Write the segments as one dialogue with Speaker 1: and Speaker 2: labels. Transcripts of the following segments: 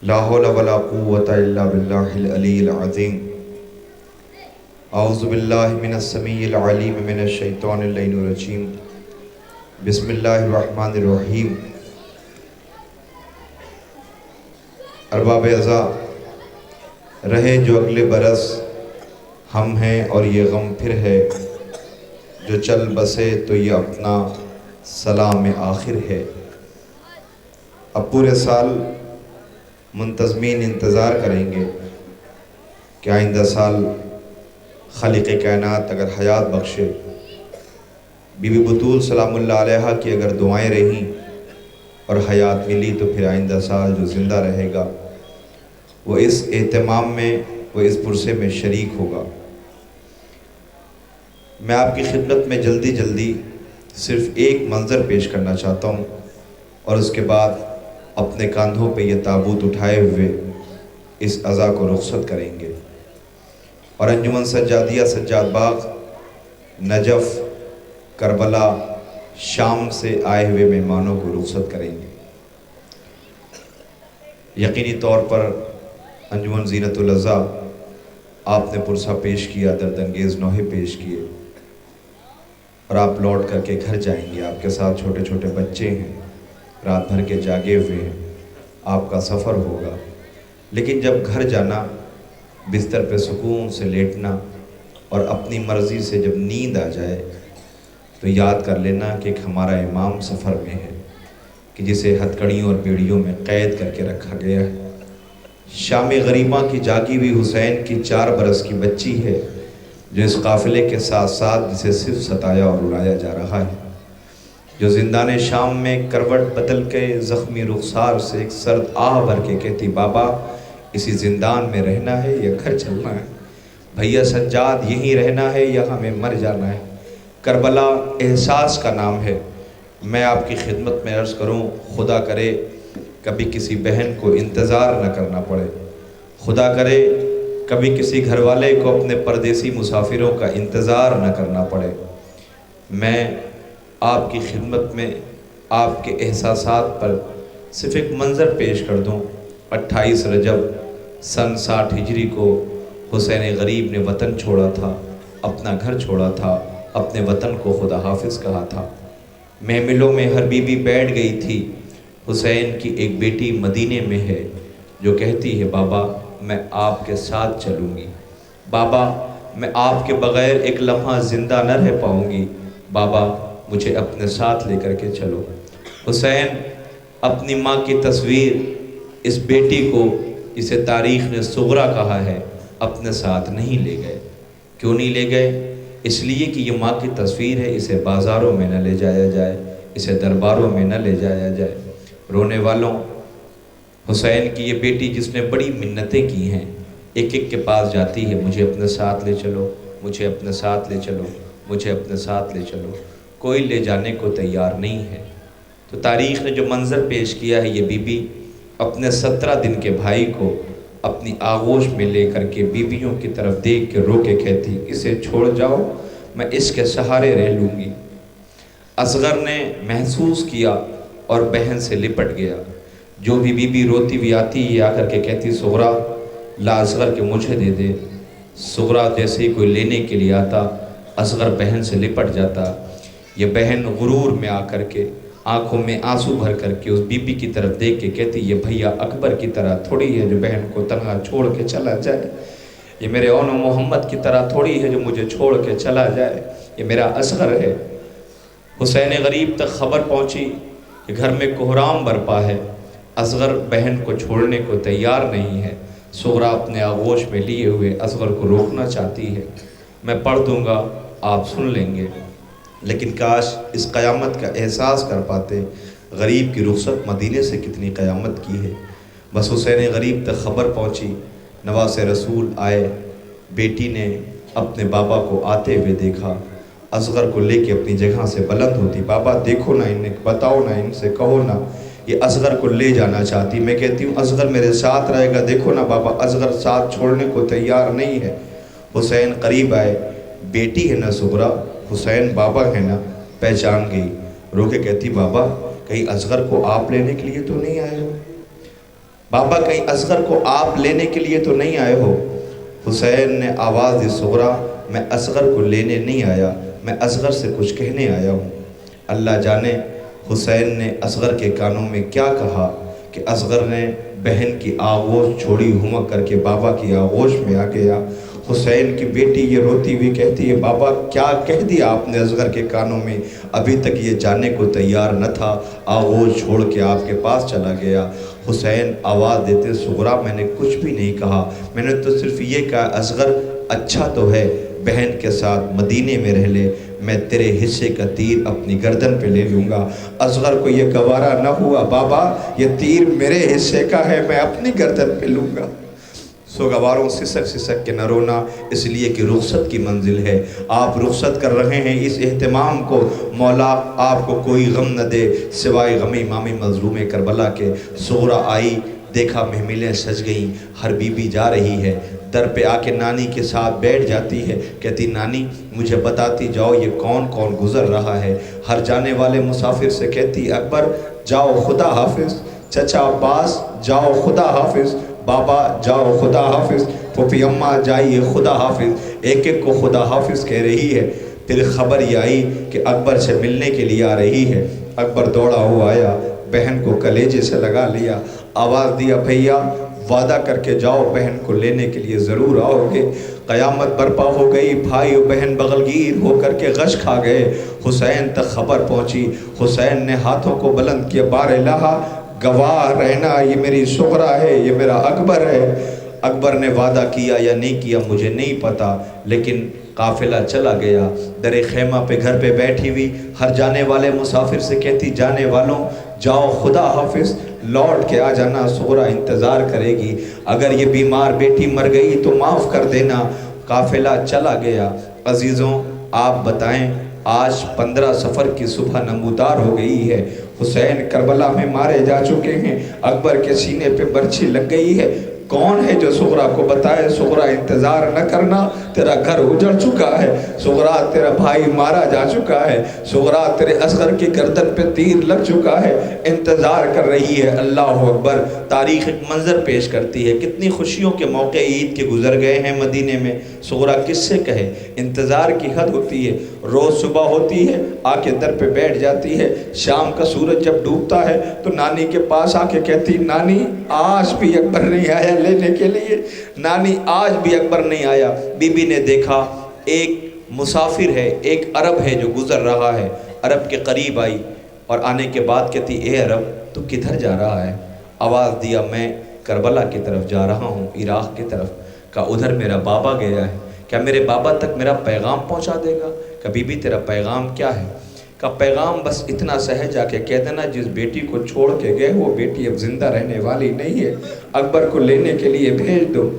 Speaker 1: لا حول ولا قوة الا باللہ العلی العظیم۔ اعوذ باللہ من السمیع العلیم من الشیطان اللعین الرجیم۔ بسم اللہ الرحمن الرحیم۔ ارباب اعضاء، رہے جو اگلے برس ہم ہیں اور یہ غم پھر ہے، جو چل بسے تو یہ اپنا سلام آخر ہے۔ اب پورے سال منتظمین انتظار کریں گے کہ آئندہ سال خالق کائنات اگر حیات بخشے، بی بی بطول سلام اللہ علیہا کی اگر دعائیں رہیں اور حیات ملی تو پھر آئندہ سال جو زندہ رہے گا وہ اس اہتمام میں، وہ اس پرسے میں شریک ہوگا۔ میں آپ کی خدمت میں جلدی صرف ایک منظر پیش کرنا چاہتا ہوں اور اس کے بعد اپنے کاندھوں پہ یہ تابوت اٹھائے ہوئے اس عزا کو رخصت کریں گے اور انجمن سجادیہ سجاد باغ، نجف، کربلا، شام سے آئے ہوئے مہمانوں کو رخصت کریں گے۔ یقینی طور پر انجمن زینت العزا آپ نے پرسہ پیش کیا، درد انگیز نوحے پیش کیے اور آپ لوٹ کر کے گھر جائیں گے۔ آپ کے ساتھ چھوٹے چھوٹے بچے ہیں، رات بھر کے جاگے ہوئے ہیں، آپ کا سفر ہوگا، لیکن جب گھر جانا، بستر پہ سکون سے لیٹنا اور اپنی مرضی سے جب نیند آ جائے تو یاد کر لینا کہ ایک ہمارا امام سفر میں ہے کہ جسے ہتھکڑیوں اور بیڑیوں میں قید کر کے رکھا گیا ہے۔ شام غریباں کی جاگی ہوئی حسین کی 4 برس کی بچی ہے جو اس قافلے کے ساتھ ساتھ جسے صرف ستایا اور رلایا جا رہا ہے، جو زندان شام میں کروٹ بدل کے زخمی رخسار سے ایک سرد آہ بھر کے کہتی بابا اسی زندان میں رہنا ہے یا گھر چلنا ہے، بھیا سجاد یہیں رہنا ہے یا ہمیں مر جانا ہے۔ کربلا احساس کا نام ہے۔ میں آپ کی خدمت میں عرض کروں، خدا کرے کبھی کسی بہن کو انتظار نہ کرنا پڑے، خدا کرے کبھی کسی گھر والے کو اپنے پردیسی مسافروں کا انتظار نہ کرنا پڑے۔ میں آپ کی خدمت میں آپ کے احساسات پر صرف ایک منظر پیش کر دوں۔ 28 رجب سن 60 ہجری کو حسین غریب نے وطن چھوڑا تھا، اپنا گھر چھوڑا تھا، اپنے وطن کو خدا حافظ کہا تھا۔ محملوں میں ہر بی بی بیٹھ گئی تھی، حسین کی ایک بیٹی مدینے میں ہے جو کہتی ہے بابا میں آپ کے ساتھ چلوں گی، بابا میں آپ کے بغیر ایک لمحہ زندہ نہ رہ پاؤں گی، بابا مجھے اپنے ساتھ لے کر کے چلو۔ حسین اپنی ماں کی تصویر، اس بیٹی کو جسے تاریخ نے صغرا کہا ہے، اپنے ساتھ نہیں لے گئے۔ کیوں نہیں لے گئے؟ اس لیے کہ یہ ماں کی تصویر ہے، اسے بازاروں میں نہ لے جایا جائے، اسے درباروں میں نہ لے جایا جائے۔ رونے والوں، حسین کی یہ بیٹی جس نے بڑی منتیں کی ہیں، ایک ایک کے پاس جاتی ہے مجھے اپنے ساتھ لے چلو، مجھے اپنے ساتھ لے چلو، مجھے اپنے ساتھ لے چلو، کوئی لے جانے کو تیار نہیں ہے۔ تو تاریخ نے جو منظر پیش کیا ہے، یہ بی بی اپنے 17 دن کے بھائی کو اپنی آغوش میں لے کر کے بیویوں کی طرف دیکھ کے رو کے کہتی اسے چھوڑ جاؤ، میں اس کے سہارے رہ لوں گی۔ اصغر نے محسوس کیا اور بہن سے لپٹ گیا۔ جو بھی بی بی روتی ہوئی آتی یہ آ کر کے کہتی صغرا لا اصغر کے مجھے دے دے۔ صغرا جیسے ہی کوئی لینے کے لیے آتا، اصغر بہن سے لپٹ جاتا۔ یہ بہن غرور میں آ کر کے آنکھوں میں آنسو بھر کر کے اس بی بی کی طرف دیکھ کے کہتی یہ بھیا اکبر کی طرح تھوڑی ہے جو بہن کو تنہا چھوڑ کے چلا جائے، یہ میرے اون و محمد کی طرح تھوڑی ہے جو مجھے چھوڑ کے چلا جائے، یہ میرا اصغر ہے۔ حسین غریب تک خبر پہنچی کہ گھر میں کوہرام برپا ہے، اصغر بہن کو چھوڑنے کو تیار نہیں ہے۔ صغرا اپنے آغوش میں لیے ہوئے اصغر کو روکنا چاہتی ہے۔ میں پڑھ دوں گا، آپ سن لیں گے، لیکن کاش اس قیامت کا احساس کر پاتے، غریب کی رخصت مدینے سے کتنی قیامت کی ہے۔ بس حسین غریب تک خبر پہنچی، نواز رسول آئے، بیٹی نے اپنے بابا کو آتے ہوئے دیکھا، اصغر کو لے کے اپنی جگہ سے بلند ہوتی، بابا دیکھو نا انہیں، بتاؤ نا ان سے، کہو نا یہ اصغر کو لے جانا چاہتی۔ میں کہتی ہوں اصغر میرے ساتھ رہے گا، دیکھو نا بابا اصغر ساتھ چھوڑنے کو تیار نہیں ہے۔ حسین قریب آئے، بیٹی ہے نا صغرا، حسین بابا ہے نا، پہچان گئی، رو کے کہتی بابا کہیں اصغر کو آپ لینے کے لیے تو نہیں آئے ہو؟ بابا کہیں اصغر کو آپ لینے کے لیے تو نہیں آئے ہو؟ حسین نے آواز دی صغرا میں اصغر کو لینے نہیں آیا، میں اصغر سے کچھ کہنے آیا ہوں۔ اللہ جانے حسین نے اصغر کے کانوں میں کیا کہا کہ اصغر نے بہن کی آغوش چھوڑی ہمک کر کے بابا کی آغوش میں آ گیا۔ حسین کی بیٹی یہ روتی ہوئی کہتی ہے بابا کیا کہہ دیا آپ نے اصغر کے کانوں میں؟ ابھی تک یہ جانے کو تیار نہ تھا، آغوش چھوڑ کے آپ کے پاس چلا گیا۔ حسین آواز دیتے صغرا میں نے کچھ بھی نہیں کہا، میں نے تو صرف یہ کہا اصغر اچھا تو ہے بہن کے ساتھ مدینے میں رہ لے، میں تیرے حصے کا تیر اپنی گردن پہ لے لوں گا۔ اصغر کو یہ گوارا نہ ہوا بابا یہ تیر میرے حصے کا ہے، میں اپنی گردن پہ لوں گا۔ سوگواروں سسک سسک کے نہ رونا، اس لیے کہ رخصت کی منزل ہے، آپ رخصت کر رہے ہیں، اس اہتمام کو مولا آپ کو کوئی غم نہ دے سوائے غم امام مظلوم کربلا کے۔ صغرا آئی، دیکھا محملیں سج گئیں، ہر بی بی جا رہی ہے، در پہ آ کے نانی کے ساتھ بیٹھ جاتی ہے، کہتی نانی مجھے بتاتی جاؤ یہ کون کون گزر رہا ہے۔ ہر جانے والے مسافر سے کہتی اکبر جاؤ خدا حافظ، چچا عباس جاؤ خدا حافظ، بابا جاؤ خدا حافظ، پھوپھی اماں جائیے خدا حافظ، ایک ایک کو خدا حافظ کہہ رہی ہے۔ پھر خبر یہ آئی کہ اکبر سے ملنے کے لیے آ رہی ہے۔ اکبر دوڑا ہوا آیا، بہن کو کلیجے سے لگا لیا، آواز دیا بھیا وعدہ کر کے جاؤ بہن کو لینے کے لیے ضرور آؤ گے۔ قیامت برپا ہو گئی، بھائی و بہن بغلگیر ہو کر کے غش کھا گئے۔ حسین تک خبر پہنچی، حسین نے ہاتھوں کو بلند کیا بار الہا گواہ رہنا یہ میری صغرا ہے، یہ میرا اکبر ہے۔ اکبر نے وعدہ کیا یا نہیں کیا مجھے نہیں پتا، لیکن قافلہ چلا گیا۔ در خیمہ پہ گھر پہ بیٹھی ہوئی ہر جانے والے مسافر سے کہتی جانے والوں جاؤ خدا حافظ، لوٹ کے آ جانا، صغرا انتظار کرے گی، اگر یہ بیمار بیٹی مر گئی تو معاف کر دینا۔ قافلہ چلا گیا۔ عزیزوں آپ بتائیں آج 15 صفر کی صبح نمودار ہو گئی ہے، حسین کربلا میں مارے جا چکے ہیں، اکبر کے سینے پہ برچھی لگ گئی ہے، کون ہے جو صغرا کو بتائے صغرا انتظار نہ کرنا، تیرا گھر اجڑ چکا ہے، صغرا تیرا بھائی مارا جا چکا ہے، صغرا تیرے اصغر کی گردن پہ تیر لگ چکا ہے، انتظار کر رہی ہے۔ اللہ اکبر۔ تاریخ ایک منظر پیش کرتی ہے، کتنی خوشیوں کے موقع عید کے گزر گئے ہیں مدینے میں، صغرا کس سے کہے، انتظار کی حد ہوتی ہے۔ روز صبح ہوتی ہے آ کے در پہ بیٹھ جاتی ہے، شام کا سورج جب ڈوبتا ہے تو نانی کے پاس آ کے کہتی نانی آج بھی اکبر نہیں آیا لینے کے لیے، نانی آج بھی اکبر نہیں آیا۔ بی بی نے دیکھا ایک مسافر ہے، ایک عرب ہے جو گزر رہا ہے، عرب کے قریب آئی اور آنے کے بعد کہتی اے عرب تو کدھر جا رہا ہے؟ آواز دیا میں کربلا کی طرف جا رہا ہوں، عراق کی طرف۔ کہا ادھر میرا بابا گیا ہے، کیا میرے بابا تک میرا پیغام پہنچا دے گا؟ کہ بی بی تیرا پیغام کیا ہے؟ کہ پیغام بس اتنا سا ہے، جا کے کہہ دینا جس بیٹی کو چھوڑ کے گئے وہ بیٹی اب زندہ رہنے والی نہیں ہے، اکبر کو لینے کے لیے بھیج دو۔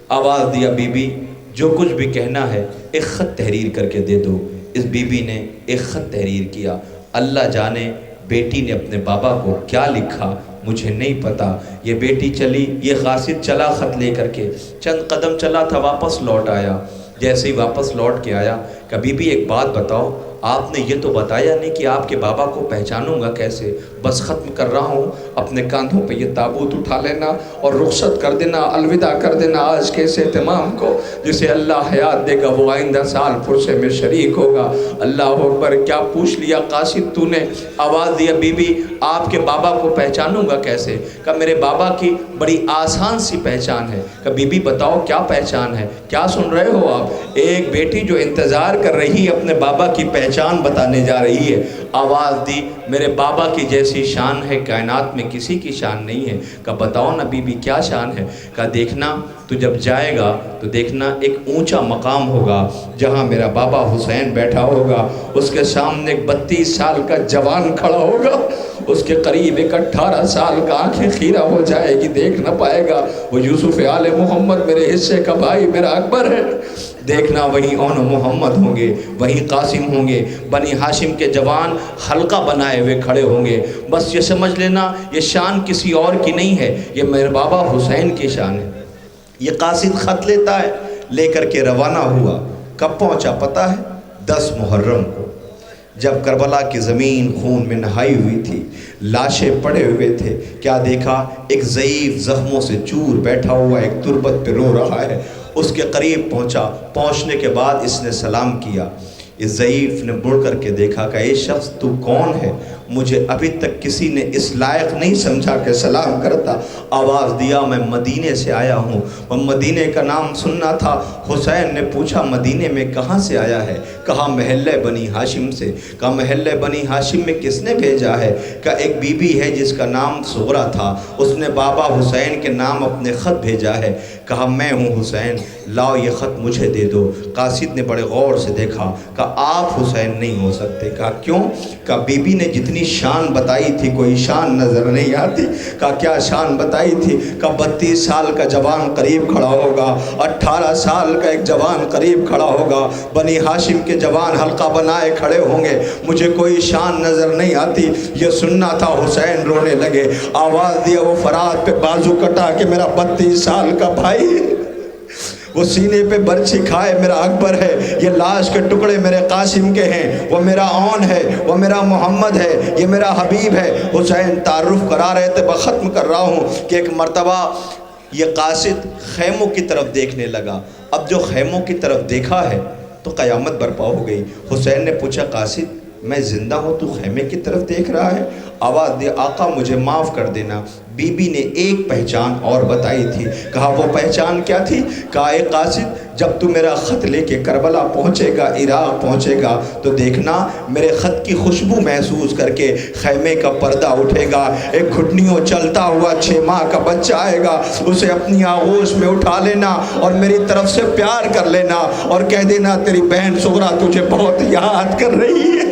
Speaker 1: آواز دیا بی بی جو کچھ بھی کہنا ہے ایک خط تحریر کر کے دے دو۔ اس بی بی نے ایک خط تحریر کیا، اللہ جانے بیٹی نے اپنے بابا کو کیا لکھا مجھے نہیں پتا۔ یہ بیٹی چلی، یہ قاصد چلا خط لے کر کے، چند قدم چلا تھا واپس لوٹ آیا۔ جیسے ہی واپس لوٹ کے آیا کہ بی بی ایک بات بتاؤ، آپ نے یہ تو بتایا نہیں کہ آپ کے بابا کو پہچانوں گا کیسے؟ بس ختم کر رہا ہوں، اپنے کاندھوں پہ یہ تابوت اٹھا لینا اور رخصت کر دینا، الوداع کر دینا آج کے اس اہتمام کو، جسے اللہ حیات دے گا وہ آئندہ سال پرسے میں شریک ہوگا۔ اللہ اکبر۔ کیا پوچھ لیا قاصد تو نے؟ آواز دیا بی بی آپ کے بابا کو پہچانوں گا کیسے؟ کہ میرے بابا کی بڑی آسان سی پہچان ہے۔ کہ بی بی بتاؤ کیا پہچان ہے؟ کیا سن رہے ہو آپ؟ ایک بیٹی جو انتظار کر رہی ہے اپنے بابا کی پہچان بتانے جا رہی ہے۔ آواز دی میرے بابا کی جیسی شان ہے کائنات میں کسی کی شان نہیں ہے۔ کہ بتاؤ نا بی بی کیا شان ہے؟ کہ دیکھنا تو جب جائے گا تو دیکھنا ایک اونچا مقام ہوگا جہاں میرا بابا حسین بیٹھا ہوگا، اس کے سامنے ایک 32 سال کا جوان کھڑا ہوگا، اس کے قریب ایک 18 سال کا آنکھیں خیرہ ہو جائے گی، دیکھ نہ پائے گا، وہ یوسف آل محمد میرے حصے کا بھائی میرا اکبر ہے۔ دیکھنا وہیں اون محمد ہوں گے، وہیں قاسم ہوں گے، بنی ہاشم کے جوان حلقہ بنائے ہوئے کھڑے ہوں گے۔ بس یہ سمجھ لینا یہ شان کسی اور کی نہیں ہے، یہ میرے بابا حسین کی شان ہے۔ یہ قاصد خط لیتا ہے، لے کر کے روانہ ہوا۔ کب پہنچا پتہ ہے؟ 10 محرم کو۔ جب کربلا کی زمین خون میں نہائی ہوئی تھی، لاشیں پڑے ہوئے تھے، کیا دیکھا؟ ایک ضعیف زخموں سے چور بیٹھا ہوا ایک تربت پہ رو رہا ہے۔ اس کے قریب پہنچا، پہنچنے کے بعد اس نے سلام کیا۔ اس ضعیف نے مڑ کر کے دیکھا کہ اے شخص تو کون ہے؟ مجھے ابھی تک کسی نے اس لائق نہیں سمجھا کہ سلام کرتا۔ آواز دیا میں مدینے سے آیا ہوں۔ وہ مدینے کا نام سننا تھا۔ حسین نے پوچھا مدینے میں کہاں سے آیا ہے؟ کہا محلہ بنی ہاشم سے۔ کہا محلہ بنی ہاشم میں کس نے بھیجا ہے؟ کہا ایک بی بی ہے جس کا نام صغرا تھا، اس نے بابا حسین کے نام اپنے خط بھیجا ہے۔ کہا میں ہوں حسین، لاؤ یہ خط مجھے دے دو۔ قاصد نے بڑے غور سے دیکھا، کہا آپ حسین نہیں ہو سکتے۔ کہا کیوں؟ کہا بی بی نے جتنی شان بتائی تھی کوئی شان نظر نہیں آتی۔ کہا کیا شان بتائی تھی؟ کہا 32 سال کا جوان قریب کھڑا ہوگا، 18 سال کا ایک جوان قریب کھڑا ہوگا، بنی ہاشم کے جوان حلقہ بنائے کھڑے ہوں گے، مجھے کوئی شان نظر نہیں آتی۔ یہ سننا تھا۔ حسین رونے لگے، آواز دیا وہ فرات پہ بازو کٹا کہ میرا 32 سال کا بھائی، وہ سینے پہ برچھی کھائے میرا اکبر ہے، یہ لاش کے ٹکڑے میرے قاسم کے ہیں، وہ میرا اون ہے، وہ میرا محمد ہے، یہ میرا حبیب ہے۔ حسین تعارف کرا رہے تھے، میں ختم کر رہا ہوں کہ ایک مرتبہ یہ قاصد خیموں کی طرف دیکھنے لگا۔ اب جو خیموں کی طرف دیکھا ہے تو قیامت برپا ہو گئی۔ حسین نے پوچھا قاصد میں زندہ ہوں تو خیمے کی طرف دیکھ رہا ہے؟ آواز دی آقا مجھے معاف کر دینا۔ بی بی نے ایک پہچان اور بتائی تھی۔ کہا وہ پہچان کیا تھی؟ کہا اے قاصد جب تو میرا خط لے کے کربلا پہنچے گا، عراق پہنچے گا تو دیکھنا میرے خط کی خوشبو محسوس کر کے خیمے کا پردہ اٹھے گا، ایک گھٹنیوں چلتا ہوا 6 ماہ کا بچہ آئے گا، اسے اپنی آغوش میں اٹھا لینا اور میری طرف سے پیار کر لینا اور کہہ دینا تیری بہن صغرا تجھے بہت یاد کر رہی ہے۔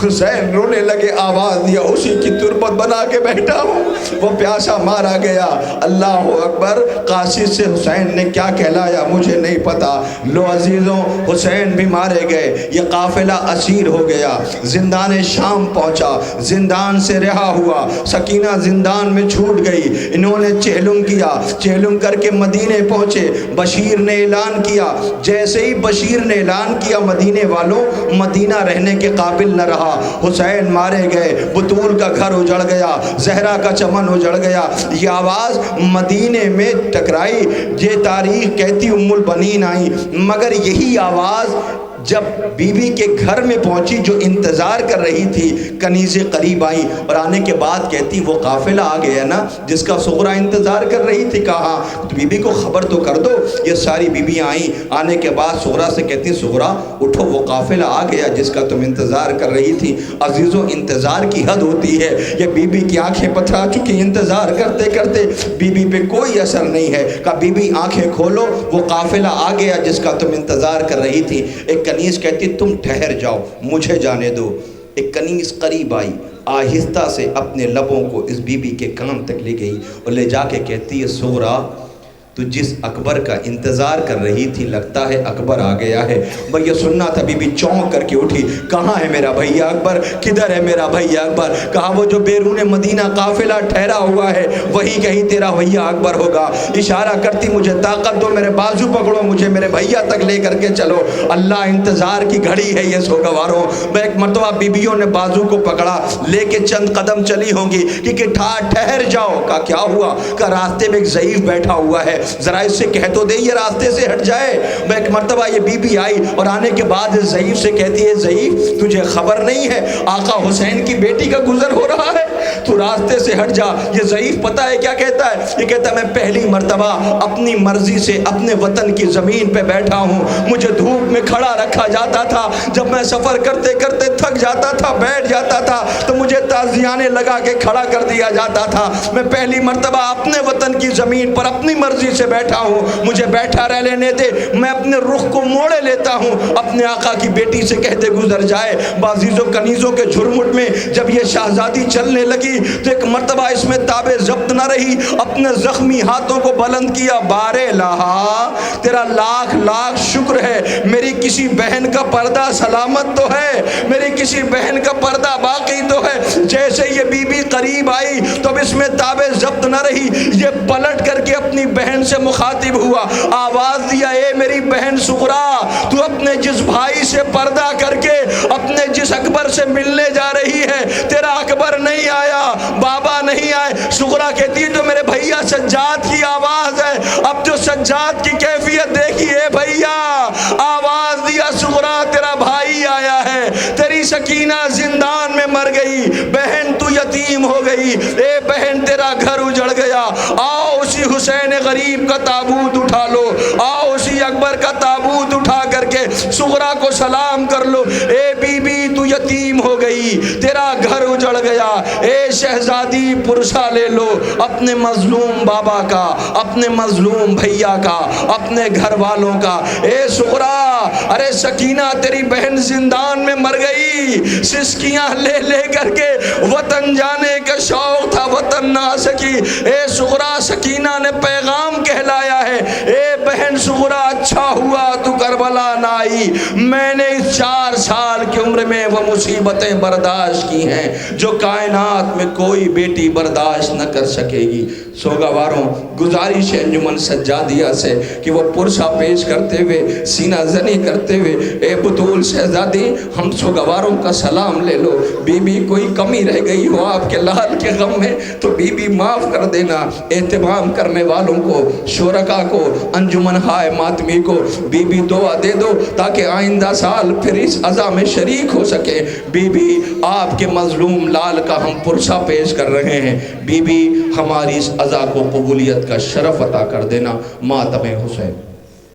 Speaker 1: حسین رونے لگے، آواز دیا اسی کی تربت بنا کے بیٹھا ہوں۔ وہ پیاسا مارا گیا۔ اللہ اکبر۔ قاصد سے حسین نے کیا کہلایا مجھے نہیں پتا۔ لو عزیزوں حسین بھی مارے گئے، یہ قافلہ اسیر ہو گیا، زندان شام پہنچا، زندان سے رہا ہوا، سکینہ زندان میں چھوٹ گئی۔ انہوں نے چہلم کیا، چہلم کر کے مدینے پہنچے۔ بشیر نے اعلان کیا، جیسے ہی بشیر نے اعلان کیا مدینے والوں مدینہ رہنے کے قابل نہ رہا۔ حسین مارے گئے، بطول کا گھر اجڑ گیا، زہرا کا چمن اجڑ گیا۔ یہ آواز مدینے میں ٹکرائی، یہ تاریخ کہتی ام البنین آئی، مگر یہی آواز جب بی بی کے گھر میں پہنچی جو انتظار کر رہی تھی، کنیزیں قریب آئی اور آنے کے بعد کہتی وہ قافلہ آ گیا نا جس کا صغرا انتظار کر رہی تھی۔ کہا تو بی بی کو خبر تو کر دو۔ یہ ساری بیویاں آئیں، آنے کے بعد صغرا سے کہتی صغرا اٹھو وہ قافلہ آ گیا جس کا تم انتظار کر رہی تھی۔ عزیزوں انتظار کی حد ہوتی ہے، یہ بی بی کی آنکھیں پتھرا چکی، انتظار کرتے کرتے بی بی پہ کوئی اثر نہیں ہے۔ کہا بی بی آنکھیں کھولو وہ قافلہ آ گیا جس کا تم انتظار کر رہی تھی۔ ایک کنیز کہتی تم ٹھہر جاؤ مجھے جانے دو۔ ایک کنیز قریب آئی، آہستہ سے اپنے لبوں کو اس بی بی کے کان تک لے گئی اور لے جا کے کہتی ہے صغرا تو جس اکبر کا انتظار کر رہی تھی لگتا ہے اکبر آ گیا ہے۔ بھئی یہ سننا تھا، بی بی چونک کر کے اٹھی، کہاں ہے میرا بھیا اکبر؟ کدھر ہے میرا بھیا اکبر؟ کہا وہ جو بیرون مدینہ قافلہ ٹھہرا ہوا ہے وہی کہیں تیرا بھیا اکبر ہوگا۔ اشارہ کرتی مجھے طاقت دو، میرے بازو پکڑو، مجھے میرے بھیا تک لے کر کے چلو۔ اللہ انتظار کی گھڑی ہے یہ سوگواروں۔ میں ایک مرتبہ بیبیوں نے بازو کو پکڑا، لے کے چند قدم چلی ہوں گی کہ ٹھہر جاؤ۔ کہا کیا ہوا؟ کہا راستے میں ایک ضعیف بیٹھا ہوا ہے، ذرا اس سے کہہ تو دے یہ راستے سے ہٹ جائے۔ میں ایک مرتبہ یہ بی بی آئی اور آنے کے بعد ضعیف سے کہتی ہے ضعیف تجھے خبر نہیں ہے آقا حسین کی بیٹی کا گزر ہو رہا ہے، تو راستے سے ہٹ جا۔ یہ ضعیف پتہ ہے کیا کہتا ہے؟ یہ کہتا ہے میں پہلی مرتبہ اپنی مرضی سے اپنے وطن کی زمین پہ بیٹھا ہوں، مجھے دھوپ میں کھڑا رکھا جاتا تھا، جب میں سفر کرتے کرتے تھک جاتا تھا بیٹھ جاتا تھا تو مجھے تازیانے لگا کے کھڑا کر دیا جاتا تھا۔ میں پہلی مرتبہ اپنے وطن کی زمین پر اپنی مرضی سے بیٹھا ہوں، مجھے بیٹھا رہ لینے دے، میں اپنے رخ کو موڑے لیتا ہوں، اپنے آقا کی بیٹی سے کہتے گزر جائے۔ بعضیزوں کنیزوں کے جھرمٹ میں جب یہ شہزادی چلنے لگی تو ایک مرتبہ اس میں تابع ضبط نہ رہی، اپنے زخمی ہاتھوں کو بلند کیا، بارے الہا تیرا لاکھ لاکھ شکر ہے میری کسی بہن کا پردہ سلامت تو ہے، میری کسی بہن کا پردہ باقی تو ہے۔ جیسے یہ بی بی قریب آئی تو اب اس میں تابع ضبط نہ رہی، یہ پلٹ کر کے اپنی بہن سے مخاطب ہوا، آواز دیا، اے میری بہن سغرا، تو اپنے جس بھائی سے پردہ کر کے اپنے جس اکبر سے ملنے جا رہی ہے، تیرا اکبر نہیں آیا، بابا نہیں آئے۔ سغرا کہتی ہے تو میرے بھیا سجاد کی آواز ہے۔ اب جو سجاد کی کیفیت دیکھی، اے بھیا، آواز دیا، سغرا تیرا بھائی آیا ہے، تیری سکینہ زندان میں مر گئی، بہن تو یتیم ہو گئی، اے بہن تیرا گھر اجڑ گیا، آؤ اسی حسین غریب کا تابوت اٹھا لو، آؤ اسی اکبر کا تابوت اٹھا کر کے سغرا کو سلام کر لو، اے بی بی تو یتیم ہو گئی، تیرا گھر اجڑ گیا، اے شہزادی پرسہ لے لو اپنے مظلوم بابا کا، اپنے مظلوم بھیا کا، اپنے گھر والوں کا۔ اے سغرا، ارے سکینہ تیری بہن زندان میں مر گئی، سسکیاں لے لے کر کے وطن جانے کا شوق تھا، وطن نہ آ سکی۔ اے سغرا، سکینہ نے پیغام کہلایا ہے، اے بہن سغرا، اچھا ہوا تو کربلا نہ آئی، میں نے اس 4 سال کی عمر میں وہ مصیبتیں برداشت کی ہیں جو کائنات میں کوئی بیٹی برداشت نہ کر سکے گی۔ سوگواروں، گزارش ہے انجمن سجادیہ سے کہ وہ پرسہ پیش کرتے ہوئے، سینہ زنی کرتے ہوئے، اے بطول شہزادی، ہم سوگواروں کا سلام لے لو، بی بی کوئی کمی رہ گئی ہو آپ کے لال کے غم میں تو بی بی معاف کر دینا۔ اہتمام کرنے والوں کو، شرکا کو، انجمن ہائے ماتمی کو بی بی دعا دے دو تاکہ آئندہ سال پھر اس عزا میں شریک ہو سکے۔ بی بی، آپ کے مظلوم لال کا ہم پرسہ پیش کر رہے ہیں، بی بی ہماری اس عزا کو قبولیت کا شرف عطا کر دینا۔ ماتم حسین۔